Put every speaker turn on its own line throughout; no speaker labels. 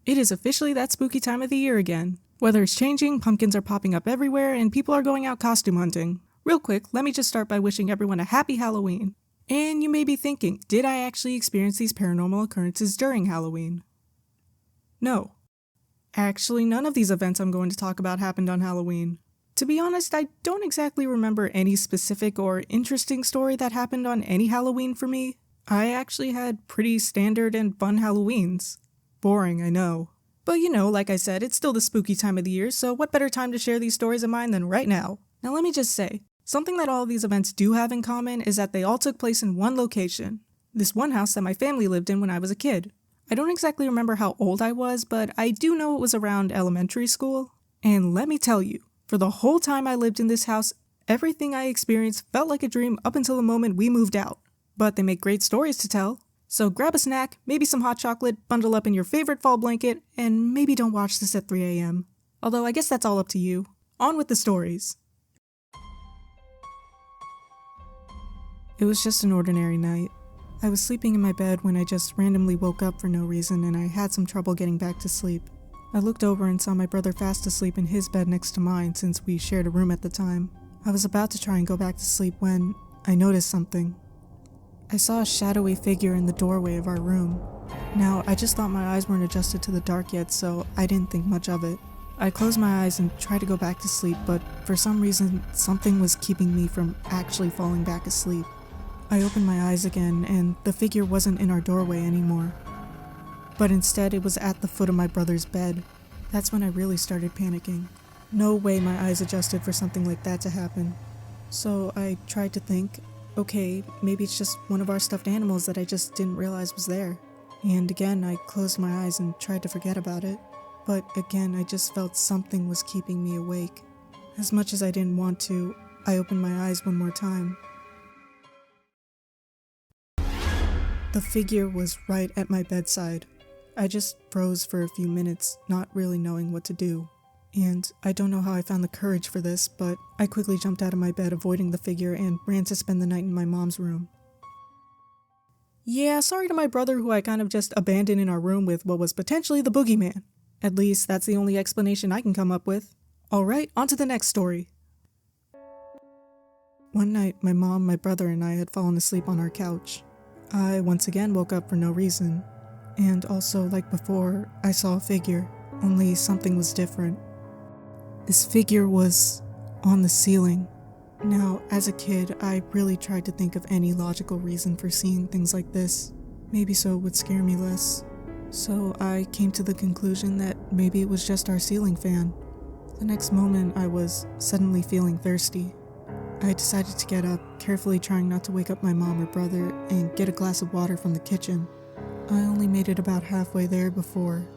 It is officially that spooky time of the year again. Weather is changing, pumpkins are popping up everywhere, and people are going out costume hunting. Real quick, let me just start by wishing everyone a happy Halloween. And you may be thinking, did I actually experience these paranormal occurrences during Halloween? No. Actually, none of these events I'm going to talk about happened on Halloween. To be honest, I don't exactly remember any specific or interesting story that happened on any Halloween for me. I actually had pretty standard and fun Halloweens. Boring, I know. But like I said, it's still the spooky time of the year, so what better time to share these stories of mine than right now? Now let me just say, something that all of these events do have in common is that they all took place in one location. This one house that my family lived in when I was a kid. I don't exactly remember how old I was, but I do know it was around elementary school. And let me tell you, for the whole time I lived in this house, everything I experienced felt like a dream up until the moment we moved out. But they make great stories to tell. So grab a snack, maybe some hot chocolate, bundle up in your favorite fall blanket, and maybe don't watch this at 3 a.m. Although I guess that's all up to you. On with the stories. It was just an ordinary night. I was sleeping in my bed when I just randomly woke up for no reason and I had some trouble getting back to sleep. I looked over and saw my brother fast asleep in his bed next to mine since we shared a room at the time. I was about to try and go back to sleep when I noticed something. I saw a shadowy figure in the doorway of our room. Now, I just thought my eyes weren't adjusted to the dark yet, so I didn't think much of it. I closed my eyes and tried to go back to sleep, but for some reason, something was keeping me from actually falling back asleep. I opened my eyes again, and the figure wasn't in our doorway anymore. But instead, it was at the foot of my brother's bed. That's when I really started panicking. No way my eyes adjusted for something like that to happen. So I tried to think, okay, maybe it's just one of our stuffed animals that I just didn't realize was there. And again, I closed my eyes and tried to forget about it. But again, I just felt something was keeping me awake. As much as I didn't want to, I opened my eyes one more time. The figure was right at my bedside. I just froze for a few minutes, not really knowing what to do. And I don't know how I found the courage for this, but I quickly jumped out of my bed avoiding the figure and ran to spend the night in my mom's room. Yeah, sorry to my brother who I kind of just abandoned in our room with what was potentially the boogeyman. At least that's the only explanation I can come up with. Alright, on to the next story. One night, my mom, my brother, and I had fallen asleep on our couch. I once again woke up for no reason. And also, like before, I saw a figure, only something was different. This figure was on the ceiling. Now, as a kid, I really tried to think of any logical reason for seeing things like this, maybe so it would scare me less. So I came to the conclusion that maybe it was just our ceiling fan. The next moment, I was suddenly feeling thirsty. I decided to get up, carefully trying not to wake up my mom or brother, and get a glass of water from the kitchen. I only made it about halfway there before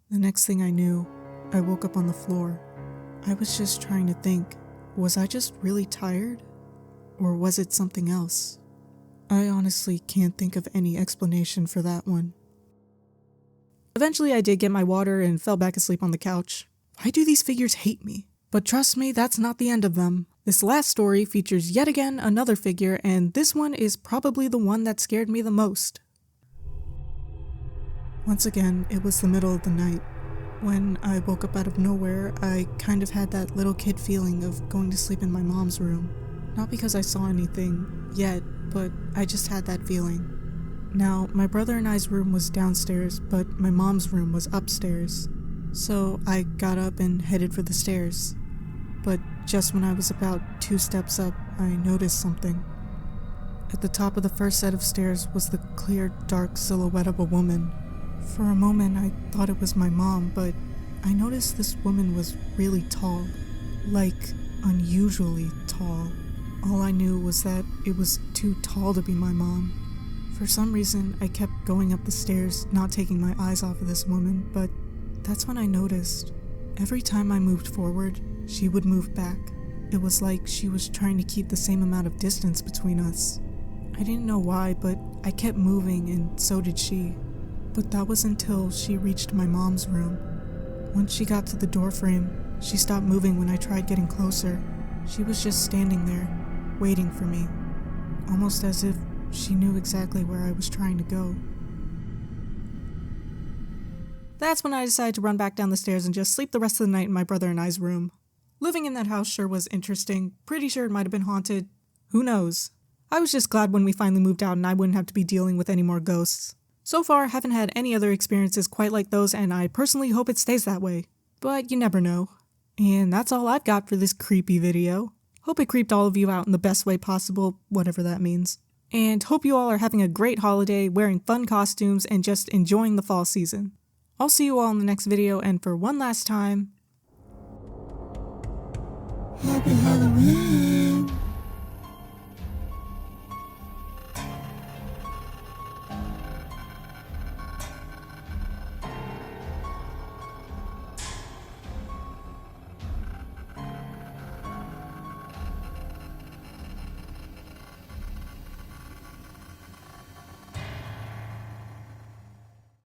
the next thing I knew, I woke up on the floor. I was just trying to think, was I just really tired? Or was it something else? I honestly can't think of any explanation for that one. Eventually I did get my water and fell back asleep on the couch. Why do these figures hate me? But trust me, that's not the end of them. This last story features yet again another figure, and this one is probably the one that scared me the most. Once again, it was the middle of the night. When I woke up out of nowhere, I kind of had that little kid feeling of going to sleep in my mom's room. Not because I saw anything yet, but I just had that feeling. Now, my brother and I's room was downstairs, but my mom's room was upstairs. So I got up and headed for the stairs. But just when I was about 2 steps up, I noticed something. At the top of the first set of stairs was the clear, dark silhouette of a woman. For a moment, I thought it was my mom, but I noticed this woman was really tall. Like, unusually tall. All I knew was that it was too tall to be my mom. For some reason, I kept going up the stairs, not taking my eyes off of this woman, but that's when I noticed. Every time I moved forward, she would move back. It was like she was trying to keep the same amount of distance between us. I didn't know why, but I kept moving and so did she. But that was until she reached my mom's room. Once she got to the doorframe, she stopped moving when I tried getting closer. She was just standing there, waiting for me, almost as if She knew exactly where I was trying to go. That's when I decided to run back down the stairs and just sleep the rest of the night in my brother and I's room. Living in that house sure was interesting. Pretty sure it might have been haunted. Who knows? I was just glad when we finally moved out and I wouldn't have to be dealing with any more ghosts. So far, I haven't had any other experiences quite like those, and I personally hope it stays that way. But you never know. And that's all I've got for this creepy video. Hope it creeped all of you out in the best way possible, whatever that means. And hope you all are having a great holiday, wearing fun costumes, and just enjoying the fall season. I'll see you all in the next video, and for one last time,
Happy Halloween!